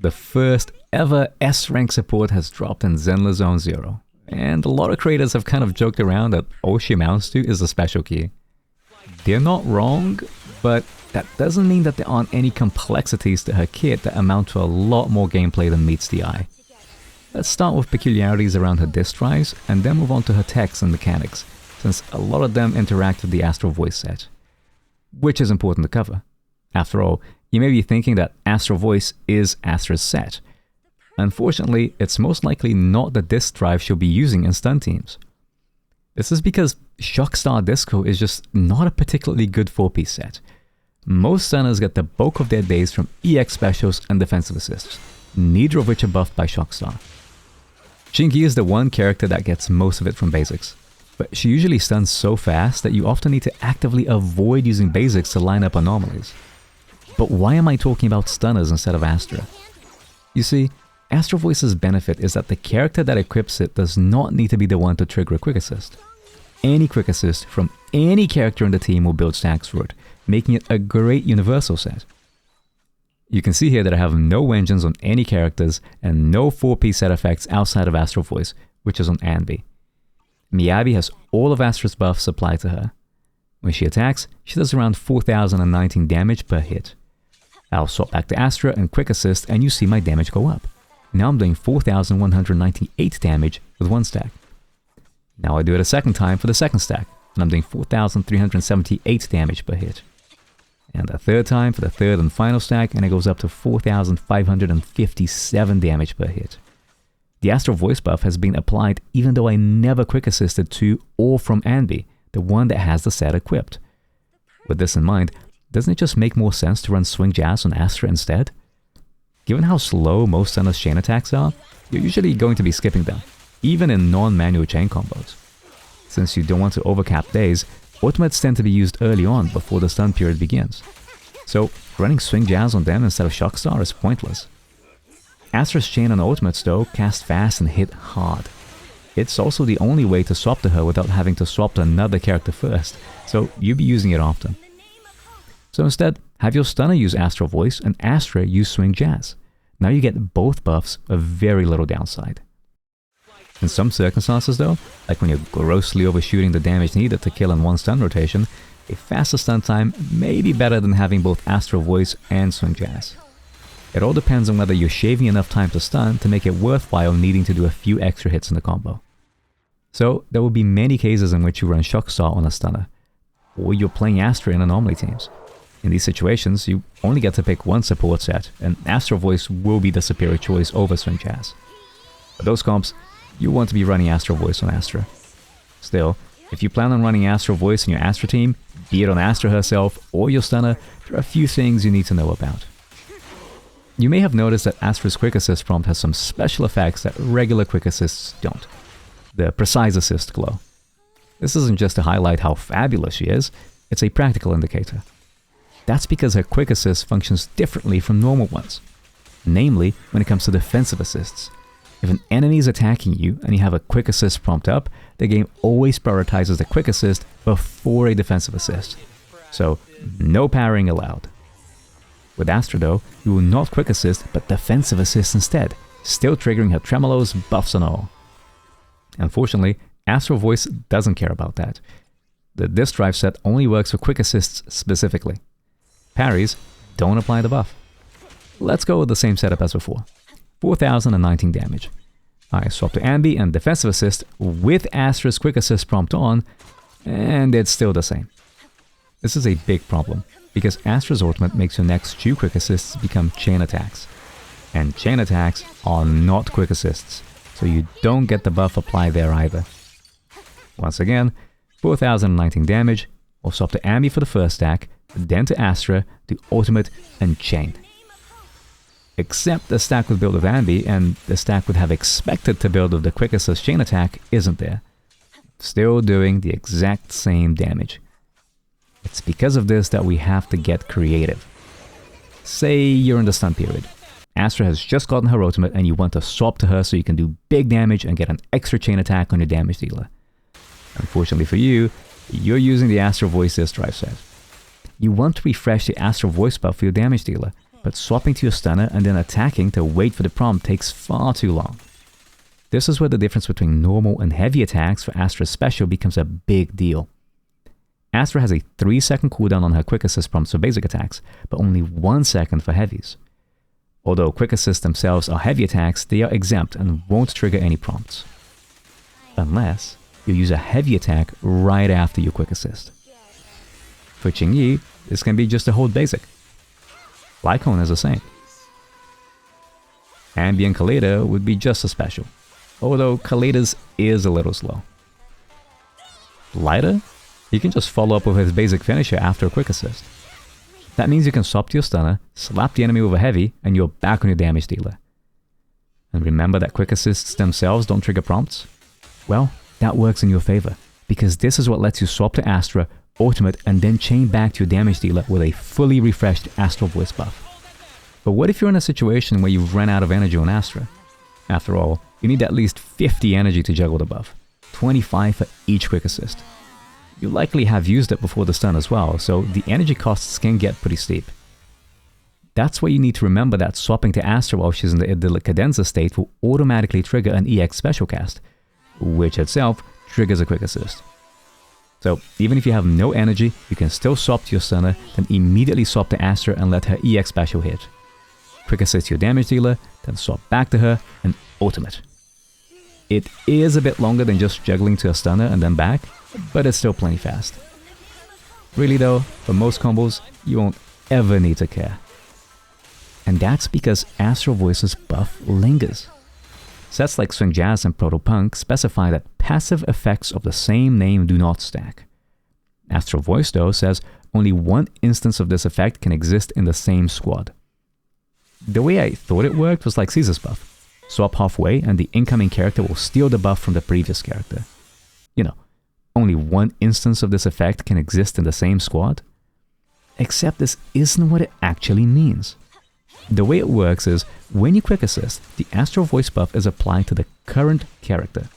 The first ever S-rank support has dropped in Zenless Zone 0, and a lot of creators have kind of joked around that all she amounts to is a special key. They're not wrong, but that doesn't mean that there aren't any complexities to her kit that amount to a lot more gameplay than meets the eye. Let's start with peculiarities around her disk drives, and then move on to her techs and mechanics, since a lot of them interact with the Astral Voice set. Which is important to cover. After all, you may be thinking that Astral Voice is Astra's set. Unfortunately, it's most likely not the disk drive she'll be using in stun teams. This is because Shockstar Disco is just not a particularly good 4-piece set. Most stunners get the bulk of their days from EX specials and defensive assists, neither of which are buffed by Shockstar. Shinki is the one character that gets most of it from basics, but she usually stuns so fast that you often need to actively avoid using basics to line up anomalies. But why am I talking about stunners instead of Astra? You see, Astral Voice's benefit is that the character that equips it does not need to be the one to trigger a quick assist. Any quick assist from any character in the team will build stacks for it, making it a great universal set. You can see here that I have no engines on any characters and no 4-piece set effects outside of Astral Voice, which is on Anby. Miyabi has all of Astra's buffs applied to her. When she attacks, she does around 4019 damage per hit. I'll swap back to Astra and quick assist and you see my damage go up. Now I'm doing 4198 damage with one stack. Now I do it a second time for the second stack, and I'm doing 4378 damage per hit. And a third time for the third and final stack, and it goes up to 4557 damage per hit. The Astral Voice buff has been applied even though I never quick assisted to or from Anby, the one that has the set equipped. With this in mind, doesn't it just make more sense to run Swing Jazz on Astra instead? Given how slow most stunners' chain attacks are, you're usually going to be skipping them, even in non-manual chain combos. Since you don't want to overcap days, ultimates tend to be used early on before the stun period begins. So running Swing Jazz on them instead of Shockstar is pointless. Astra's chain and ultimates though cast fast and hit hard. It's also the only way to swap to her without having to swap to another character first, so you'll be using it often. So instead, have your stunner use Astral Voice and Astra use Swing Jazz. Now you get both buffs with very little downside. In some circumstances though, like when you're grossly overshooting the damage needed to kill in one stun rotation, a faster stun time may be better than having both Astral Voice and Swing Jazz. It all depends on whether you're shaving enough time to stun to make it worthwhile needing to do a few extra hits in the combo. So there will be many cases in which you run Shockstar on a stunner, or you're playing Astra in anomaly teams. In these situations, you only get to pick one support set, and Astral Voice will be the superior choice over Swing Jazz. For those comps, you want to be running Astral Voice on Astra. Still, if you plan on running Astral Voice in your Astra team, be it on Astra herself or your stunner, there are a few things you need to know about. You may have noticed that Astra's Quick Assist prompt has some special effects that regular Quick Assists don't. The Precise Assist glow. This isn't just to highlight how fabulous she is, it's a practical indicator. That's because her Quick Assist functions differently from normal ones. Namely, when it comes to defensive assists. If an enemy is attacking you and you have a Quick Assist prompt up, the game always prioritizes the Quick Assist before a defensive assist. So, no parrying allowed. With Astra though, you will not Quick Assist but defensive assist instead, still triggering her tremolos, buffs and all. Unfortunately, Astral Voice doesn't care about that. The disk drive set only works for Quick Assists specifically. Parries don't apply the buff. Let's go with the same setup as before. 4019 damage. I swap to Anby and defensive assist with Astra's Quick Assist prompt on, and it's still the same. This is a big problem, because Astra's ultimate makes your next 2 Quick Assists become chain attacks. And chain attacks are not Quick Assists, so you don't get the buff applied there either. Once again, 4019 damage, we'll swap to Anby for the first stack, then to Astra, do ultimate and chain. Except the stack with build of Anby and the stack would have expected to build of the Quick Assist chain attack isn't there. Still doing the exact same damage. It's because of this that we have to get creative. Say you're in the stun period. Astra has just gotten her ultimate and you want to swap to her so you can do big damage and get an extra chain attack on your damage dealer. Unfortunately for you, you're using the Astral Voice disk drive set. You want to refresh the Astral Voice buff for your damage dealer, but swapping to your stunner and then attacking to wait for the prompt takes far too long. This is where the difference between normal and heavy attacks for Astra's special becomes a big deal. Astra has a 3-second cooldown on her quick assist prompts for basic attacks, but only 1 second for heavies. Although quick assists themselves are heavy attacks, they are exempt and won't trigger any prompts. Unless you use a heavy attack right after your quick assist. For Qingyi, this can be just a hold basic. Lycone is the same. Ambi and Kaleda would be just as special, although Kaleda's is a little slow. Lighter? He can just follow up with his basic finisher after a quick assist. That means you can swap to your stunner, slap the enemy with a heavy, and you're back on your damage dealer. And remember that quick assists themselves don't trigger prompts? Well, that works in your favor, because this is what lets you swap to Astra, ultimate, and then chain back to your damage dealer with a fully refreshed Astral Voice Buff. But what if you're in a situation where you've run out of energy on Astra? After all, you need at least 50 energy to juggle the buff, 25 for each quick assist. You likely have used it before the stun as well, so the energy costs can get pretty steep. That's why you need to remember that swapping to Astra while she's in the idyllic cadenza state will automatically trigger an EX special cast, which itself triggers a quick assist. So even if you have no energy, you can still swap to your stunner, then immediately swap to Astra and let her EX special hit. Quick assist your damage dealer, then swap back to her, and ultimate. It is a bit longer than just juggling to a stunner and then back, but it's still plenty fast. Really though, for most combos, you won't ever need to care. And that's because Astral Voice's buff lingers. Sets like Swing Jazz and Proto Punk specify that passive effects of the same name do not stack. Astral Voice though says only one instance of this effect can exist in the same squad. The way I thought it worked was like Caesar's buff. Swap halfway and the incoming character will steal the buff from the previous character. You know, only one instance of this effect can exist in the same squad. Except this isn't what it actually means. The way it works is, when you quick assist, the Astral Voice buff is applied to the current character.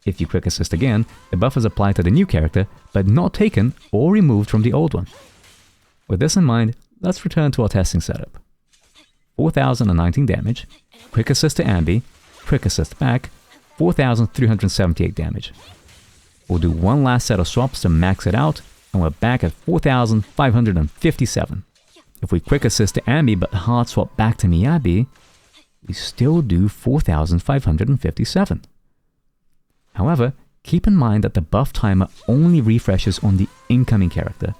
If you quick assist again, the buff is applied to the new character, but not taken or removed from the old one. With this in mind, let's return to our testing setup. 4019 damage, quick assist to Ambi, quick assist back, 4378 damage. We'll do one last set of swaps to max it out, and we're back at 4557. If we quick assist to Ambi but hard swap back to Miyabi, we still do 4557. However, keep in mind that the buff timer only refreshes on the incoming character.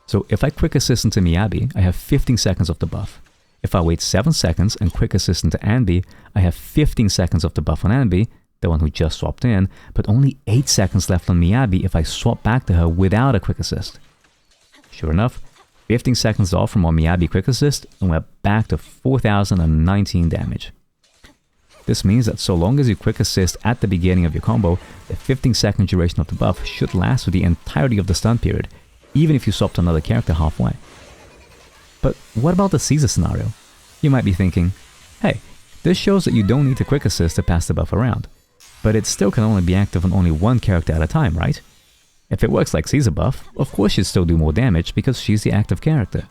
So if I quick assist into Miyabi, I have 15 seconds of the buff. If I wait 7 seconds and quick assist into Ambi, I have 15 seconds of the buff on Ambi, the one who just swapped in, but only 8 seconds left on Miyabi if I swap back to her without a quick assist. Sure enough, 15 seconds off from our Miyabi quick assist, and we're back to 4019 damage. This means that so long as you quick assist at the beginning of your combo, the 15-second duration of the buff should last for the entirety of the stun period, even if you swap to another character halfway. But what about the Caesar scenario? You might be thinking, hey, this shows that you don't need to quick assist to pass the buff around, but it still can only be active on only one character at a time, right? If it works like Caesar buff, of course she'd still do more damage because she's the active character.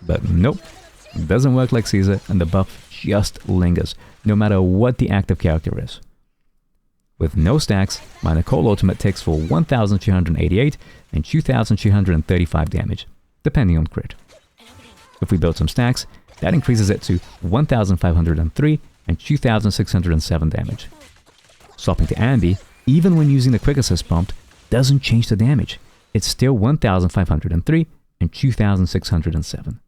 But nope, it doesn't work like Caesar, and the buff just lingers, no matter what the active character is. With no stacks, my Nicole ultimate takes for 1388 and 2335 damage, depending on crit. If we build some stacks, that increases it to 1503 and 2607 damage. Swapping to Ambi, even when using the quick assist prompt, doesn't change the damage. It's still 1503 and 2607.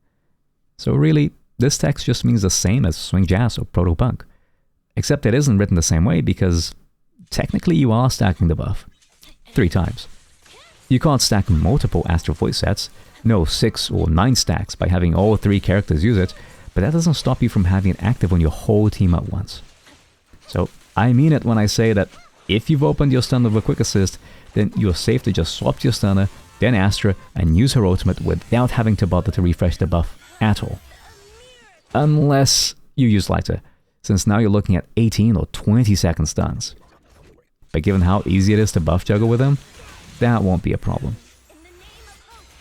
So really, this text just means the same as Swing Jazz or Proto Punk. Except it isn't written the same way because technically you are stacking the buff 3 times. You can't stack multiple Astral Voice sets, no 6 or 9 stacks by having all 3 characters use it, but that doesn't stop you from having it active on your whole team at once. So I mean it when I say that if you've opened your stun with a quick assist, then you're safe to just swap to your stunner, then Astra, and use her ultimate without having to bother to refresh the buff at all. Unless you use lighter, since now you're looking at 18 or 20 second stuns. But given how easy it is to buff juggle with them, that won't be a problem.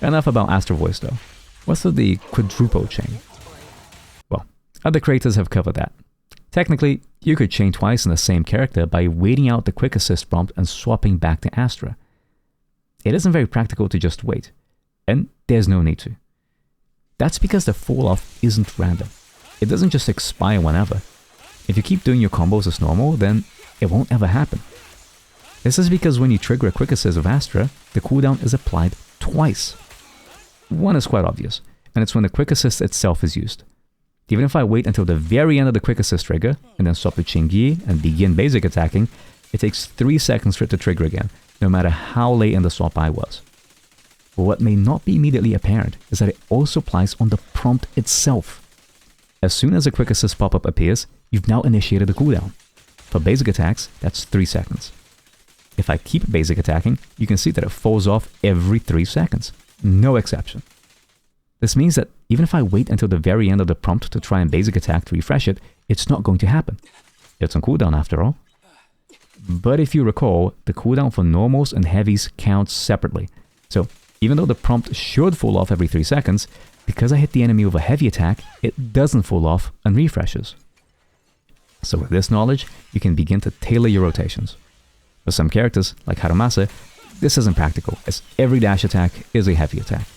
Enough about Astral Voice though. What's with the quadruple chain? Other creators have covered that. Technically, you could chain twice in the same character by waiting out the quick assist prompt and swapping back to Astra. It isn't very practical to just wait, and there's no need to. That's because the fall off isn't random. It doesn't just expire whenever. If you keep doing your combos as normal, then it won't ever happen. This is because when you trigger a quick assist of Astra, the cooldown is applied twice. One is quite obvious, and it's when the quick assist itself is used. Even if I wait until the very end of the quick assist trigger, and then swap to Qingyi and begin basic attacking, it takes 3 seconds for it to trigger again, no matter how late in the swap I was. But what may not be immediately apparent is that it also applies on the prompt itself. As soon as a quick assist pop-up appears, you've now initiated the cooldown. For basic attacks, that's 3 seconds. If I keep basic attacking, you can see that it falls off every 3 seconds. No exception. This means that even if I wait until the very end of the prompt to try and basic attack to refresh it, it's not going to happen. It's on cooldown after all. But if you recall, the cooldown for normals and heavies counts separately. So even though the prompt should fall off every 3 seconds, because I hit the enemy with a heavy attack, it doesn't fall off and refreshes. So with this knowledge, you can begin to tailor your rotations. For some characters, like Harumasa, this isn't practical, as every dash attack is a heavy attack.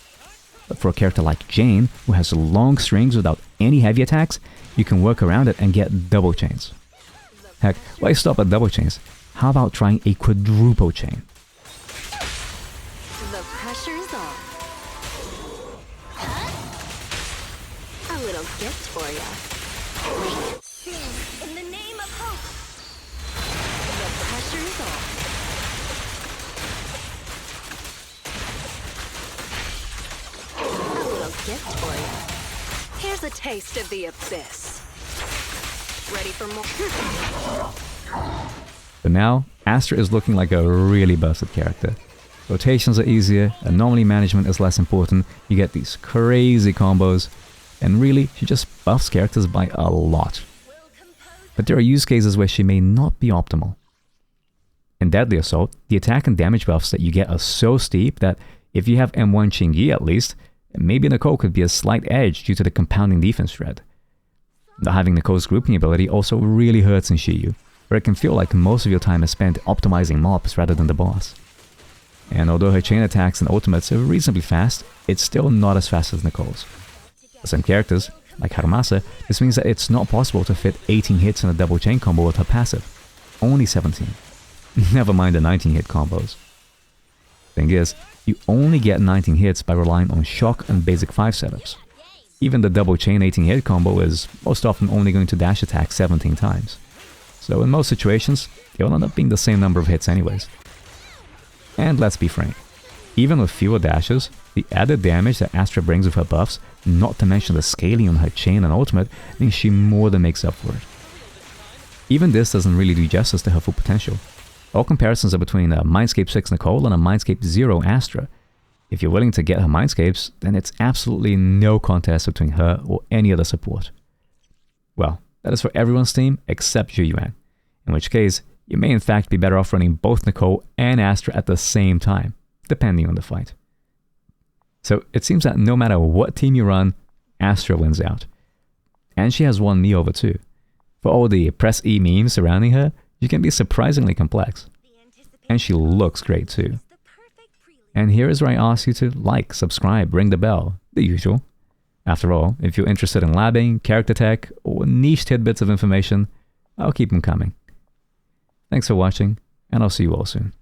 But for a character like Jane, who has long strings without any heavy attacks, you can work around it and get double chains. Heck, why stop at double chains? How about trying a quadruple chain? The pressure's on. A little gift for ya. Sing in the name of hope. The pressure's on. A little gift for ya. Here's a taste of the abyss. Ready for more? But now, Astra is looking like a really busted character. Rotations are easier, anomaly management is less important, you get these crazy combos, and really, she just buffs characters by a lot. But there are use cases where she may not be optimal. In Deadly Assault, the attack and damage buffs that you get are so steep that if you have M1 Qingyi at least, maybe Nicole could be a slight edge due to the compounding defense thread. Not having Nicole's grouping ability also really hurts in Shiyu, where it can feel like most of your time is spent optimizing mobs rather than the boss. And although her chain attacks and ultimates are reasonably fast, it's still not as fast as Nicole's. For some characters, like Harumasa, this means that it's not possible to fit 18 hits in a double chain combo with her passive. Only 17. Never mind the 19 hit combos. Thing is, you only get 19 hits by relying on shock and basic 5 setups. Even the double chain 18 hit combo is most often only going to dash attack 17 times. So in most situations, it'll end up being the same number of hits anyways. And let's be frank, even with fewer dashes, the added damage that Astra brings with her buffs, not to mention the scaling on her chain and ultimate, means she more than makes up for it. Even this doesn't really do justice to her full potential. All comparisons are between a Mindscape 6 Nicole and a Mindscape 0 Astra. If you're willing to get her Mindscapes, then it's absolutely no contest between her or any other support. Well, that is for everyone's team except Zhu Yuan, in which case, you may in fact be better off running both Nicole and Astra at the same time, depending on the fight. So it seems that no matter what team you run, Astra wins out. And she has won me over too. For all the press E memes surrounding her, she can be surprisingly complex. And she looks great too. And here is where I ask you to like, subscribe, ring the bell, the usual. After all, if you're interested in labbing, character tech, or niche tidbits of information, I'll keep them coming. Thanks for watching, and I'll see you all soon.